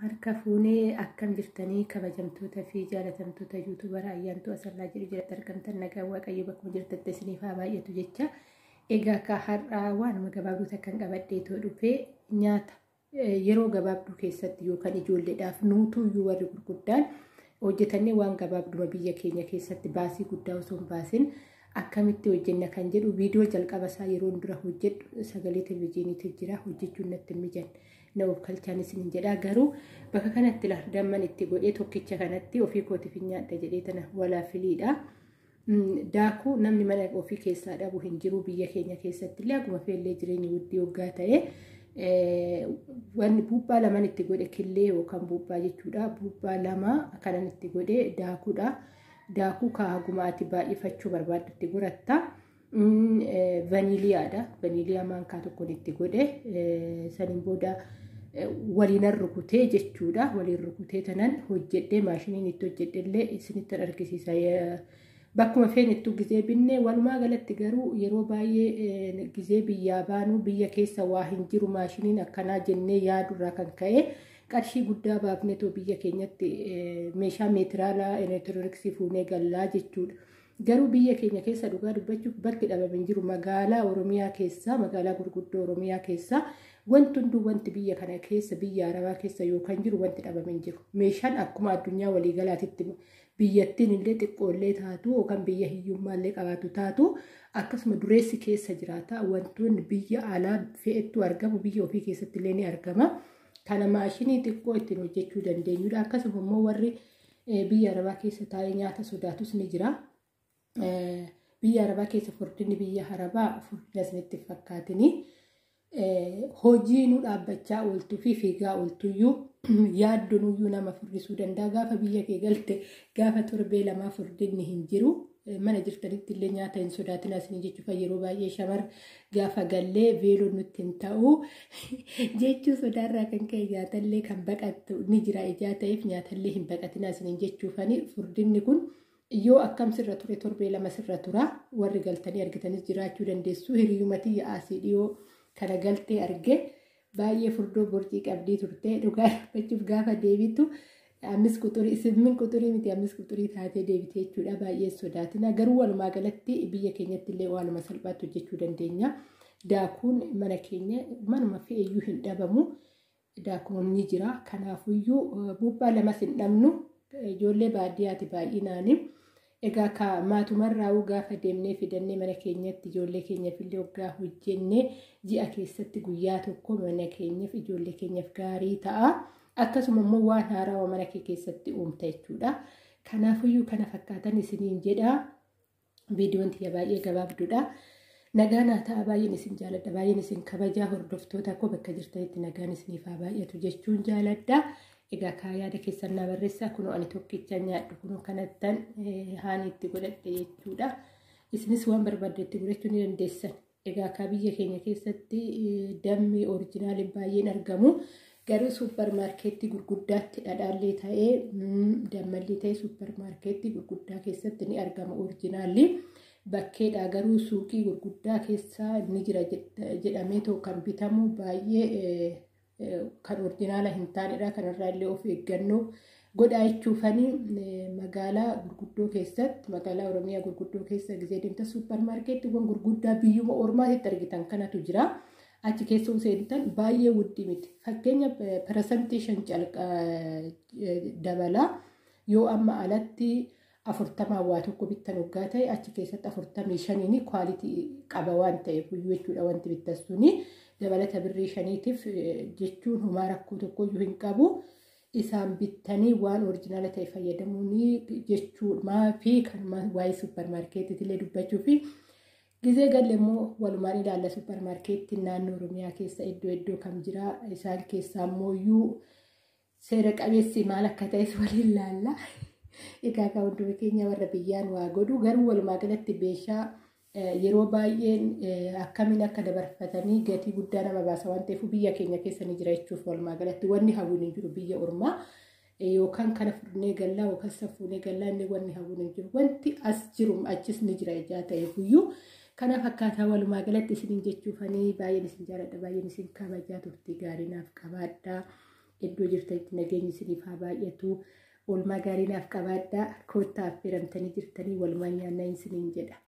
Harka fuunee akkam jirtanii kabajamtoota fi jaalatamtoota yuutuubara ayyaantu asirraa jiru argamtan nagaa waaqayyo bakkuma jirtatte isiniif haa baay'atu jecha. Egaa ka har'aa waanuma gabaabduu kan qabadhee too dhufee nyaata yeroo gabaabduu keessatti yookaan ijoolleedhaaf nuutuyyuu warri gurguddaan hojjetannee waan gabaabduma biyya keenya keessatti baasii guddaa osoo hin baasin akkamitti hojjenna kan jedhu viidiyoo jalqaba isaa yeroo dura hojjedhu sagalee televiiziiniitti jira hojjechuun natti hin mijanne. Na'uuf kalchaan isin jedhaa garuu bakka kanatti lardamman itti godhee tokkicha kanatti ofii kootiif nyaadha jedhee tana walaa filiidha. Daakuu namni mana ofii keessaa dhabu hin jiru biyya keenya keessatti illee akkuma feellee jireenyi wuddii waggaa ta'e wanni buuphaa lamaan itti godhe killee yookaan buuphaa jechuudha. Buuphaa lama kanan itti godhe daakuudha. Daakuu kaa'agumaati baay'ifachuu barbaaddu itti goratta. Vaniliyaadha. Vaniliyaa maankaa tokkoon itti godhe saniin booda waliin rukutee jechuudha. Waliin rukutee tanan hojjedhee maashiniin itti hojjedhellee isinitti argisiisa. Bakkuma feenettu gizee binne walumaa galatti garuu yeroo baay'ee gizee biyyaa baanu biyya keessa waa hin jiru maashiniin akkanaa jennee yaadurraa kan ka'e qarshii guddaa baafnetoo biyya keenyatti meeshaa meetiraalaa elektirooniksii fuunee gallaa jechuudha. Garuu biyya keenya keessa dhugaa dubbachuuf bakki dhabameen jiru magaalaa Oromiyaa keessa magaalaa gurguddoo Oromiyaa keessa wanti hunduu wanti biyya kana keessa biyya Arabaa keessa yookaan jiru wanti dhabameen jiru. Meeshaan akkuma addunyaa waliigalaatitti biyyattiin illee xiqqoollee taatu yookaan biyya hiyyummaallee qabaatu taatu akkasuma dureessi keessa jiraata wantoonni biyya alaa fe'ettu argamu biyya ofii keessatti illee ni argama. Kana maashinii xiqqoo ittiin hojjechuu dandeenyudha. Akkasuma immoo warri biyya Arabaa keessa taa'ee nyaata sodaatus ni jira. Biyya Arabaa keessa furdinni biyya Arabaa furdina isinitti fakkaatini hojii nu dhaabbachaa ooltuu fi fiigaa ooltuyyuu yaaddonuyyuu nama furdisuu danda'a. Gaafa biyya kee galte gaafa torbee lamaa furdinni hin jiru mana jirtanitti illee nyaata hin sodaatina isin jechuudha. Yeroo baay'ee shamar gaafa gallee veeloon nutti hin ta'u jechuu sodaarraa kan ka'e nyaatallee kan baqattu ni jira ijaa ta'eef nyaatallee hin baqatina isin jechuufani furdinni kun yoo akkam sirra ture torbee lama sirra tura warri galtanii argitanis jiraachuu dandeessu. Hiriyyumatti yaa'asii dhiyoo kana galtee arge baay'ee furdoo borcii qabdii turte dhugaa dubbachuuf gaafa deebitu ammis quxurii simmin quxurii miti ammis quxurii taatee deebitee jechuudha. Baay'ee sodaatina garuu walumaa galatti biyya keenyatti illee waanuma salphaatti hojjechuu dandeenya. Daakuun mana keenya manuma fe'eeyyuu hin dhabamu. Daakuun ni jira kanaafuyyuu buuphaa lamas hin dhabnu ijoollee baadiyyaati baay'inaani. Egaa ka maatumarraa gaafa deemnee fidannee mana keenyatti ijoollee keenyaaf illee waggaa hojjennee ji'a keessatti guyyaa tokko mana keenyaaf ijoollee keenyaaf gaarii ta'a. Akkasuma immoo waan haarawaa mana kee keessatti uumta jechuudha. Kanaafuyyuu kana fakkaatan isiniin jedha. Viidiyoon tiyya baay'ee gabaabduudha. Nagaan haa ta'a baay'een isin jaaladha. Baay'een isin kabajaa hordoftoota akkoo bakka jirtanitti nagaan isiniif haa baay'atu jechuun jaaladha. Egaa yaada keessan na barreessaa kunoo ani tokkicha nyaadhu kunoo kanattan haan itti godhadhe jechuudha. Isinis waan barbaadde itti godhachuu ni dandeessan. Egaa biyya keenya keessatti dammi orijinaaliin baay'een argamu. Garuu suupparmaarkeettii gurguddaatti dhadhaallee ta'ee dammallee ta'ee suupparmaarkeettii gurguddaa keessatti ni argama orijinaalli. Bakkeedhaa garuu suuqii gurguddaa keessa ni jira jedhamee too kan bitamu baay'ee kan orijinaala hin taanedha. Kanarraa illee of eeggannoo godhaa jechuufani magaalaa gurguddoo keessatti magaalaa Oromiyaa gurguddoo keessa gizee deemta suupparmaarkeettiiwwan gurguddaa biyyuma ormaatitti argitan kanatu jira. Achi keessa seentan baay'ee wuddii miti. Fakkeenya persentii 5 dabala yoo amma alatti 40 waa tokko bittan waggaa ta'e achi keessatti 45 kwaalitii qaba waan ta'eef jechuudha wanti bittastuni. Dabalata birrii 5tiif jechuun homaa rakkoo tokkoyyuu hin qabu. Isaan bittanii waan orijinaala ta'e fayyadamuun jechuun maafi kan waa'ee suupparmaarkeettii illee dubbachuu fi gizee galle immoo walumaan ilaalla suupparmaarkeettiin naannoo Oromiyaa keessa iddoo kam jira. Isaan keessaa immoo seera qabeessi maal akka ta'es waliin ilaalla. Egaa kan hunduma keenya warra biyyaan waa godhu garuu walumaa galatti beeshaa yeroo baay'een akkamiin akka dabarfatanii gatii guddaa nama baasa waan ta'eef biyya keenya keessa ni jira jechuuf walumaa galatti wanni hawwuun hin jiru biyya ormaa yookaan kana fudhannee gallaa yookaan safuunee gallaa inni wanni hawwuun hin jiru wanti as jiru achis ni jira ijaa ta'eefuyyuu kana fakkaataa walumaa galatti isiniin jechuufanii baay'een isin jaaladha baay'een isin kabajaa turtii gaarii naaf qabaadha. iddoo jirtanitti nageenyi isiniif haa baay'atu. Oolmaa gaarii naaf qabaadhaa. Koottaaf firamtanii jirtanii walumaan nyaannaa isiniin jedha.